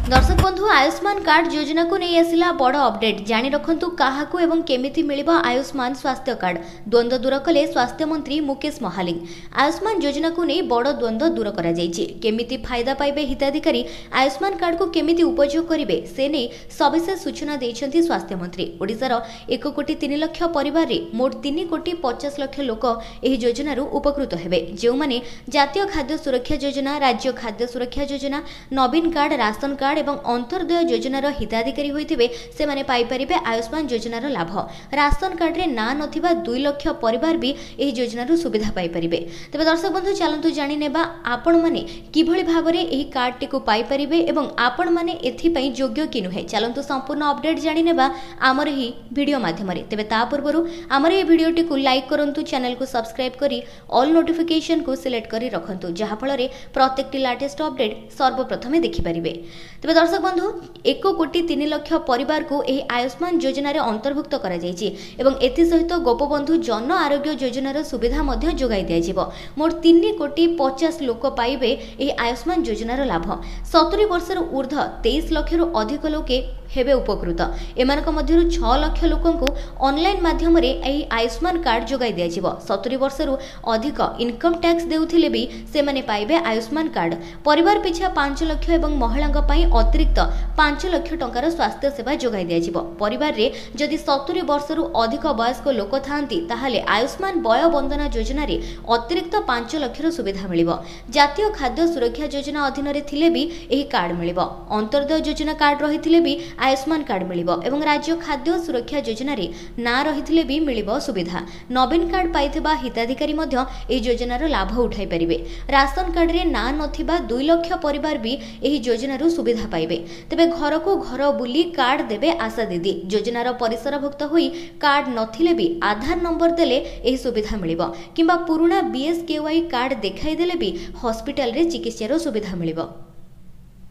दर्शक बंधु आयुष्मान कार्ड योजना को नहीं आसिला बड़ अपडेट जानी रखु क्या एवं केमिति मिलिबा आयुष्मान स्वास्थ्य कार्ड द्वंद्व दूर कले स्वास्थ्य मंत्री मुकेश महालिंग। आयुष्मान योजना को नहीं बड़ द्वंद्व दूर करा जायछि। केमिति फायदा पाइबे हिताधिकारी आयुष्मान कार्ड को केमिति उपयोग करिवे से नहीं सविशेष सूचना दैछन्ति स्वास्थ्य मंत्री। ओडिशार 1 कोटी 3 लाख परिवार रे मोट 3 कोटी 50 लाख लोक एही योजनारु उपकृत हेबे। जो माने जातीय खाद्य सुरक्षा योजना, राज्य खाद्य सुरक्षा योजना, नवीन कार्ड, राशन कार्ड एवं अंतर्दय योजनार हिताधिकारी होइथिबे से माने पाई परिबे आयुष्मान योजनार लाभ। राशन कार्ड रे ना नथिबा 2 लाख परिवार भी एही योजनार सुविधा पाई परिबे। तबे दर्शक बंधु चलंतु जानि नेबा आपण माने किभଳି भाबरे एही कार्ड टिकु पाई परिबे एवं आपण माने एथि पई योग्य कि नुहे। चलंतु संपूर्ण अपडेट जानि नेबा हमर ही वीडियो माध्यम रे। तबे ता पूर्वरु हमर ए वीडियो टिकु लाइक करंतु, चैनल को सब्सक्राइब करी ऑल नोटिफिकेशन को सिलेक्ट करी रखंतु जहा फଳରେ प्रत्येकटी लेटेस्ट अपडेट सर्वप्रथमे देखि परिबे। तबे दर्शक बंधु 1 कोटी 3 लाख परिवार को एही आयुष्मान योजना रे अंतर्भुक्त करा जायछि एवं एथि सहित गोपबंधु जन आरोग्य योजनार सुविधा मध्य जोगाई दिया जिवो। मोट 3 कोटी 50 लोक पाइबे एही आयुष्मान योजनार लाभ। 70 वर्षर ऊर्ध्व 23 लाख रु अधिक लोके हेबे उपकृत। एमानक मध्यरु 6 लाख लोकंकु ऑनलाइन माध्यम रे एही आयुष्मान कार्ड जोगाई दिया जिवो। 70 वर्षरु अधिक इनकम टैक्स देउथिले भी से माने पाइबे आयुष्मान कार्ड। परिवार पिछा 5 लाख एवं महिलांक पई अतिरिक्त 5 लाख टंकार स्वास्थ्य सेवा जोगाई दिया जिवो। परिवार रे जदि 70 वर्षरु अधिक वयस्क लोक थांती ताहाले आयुष्मान वय वंदना योजना रे अतिरिक्त 5 लाख रो सुविधा मिलिबो। जातीय खाद्य सुरक्षा योजना अधीन रे थिले भी एही कार्ड मिलिबो। अंतर्दय योजना कार्ड रहिथिले भी आयुष्मान कार्ड मिलिबो एवं राज्य खाद्य सुरक्षा योजना रे ना रहिथिले भी मिलिबो सुविधा। नवीन कार्ड पाइथिबा हिताधिकारी मध्य एही योजनार लाभ उठाई परिबे। राशन कार्ड रे ना नथिबा 2 लाख परिवार भी एही योजनार सुविधा पाइबे। तबे घर को घर बुली कार्ड देबे आशा दीदी। योजनार परिसरभुक्त होई कार्ड नथिले भी आधार नंबर देले एही सुविधा मिलिबो किंबा पुराना बीएसकेवाई कार्ड देखाई देले भी हॉस्पिटल रे चिकित्सार सुविधा मिलिबो।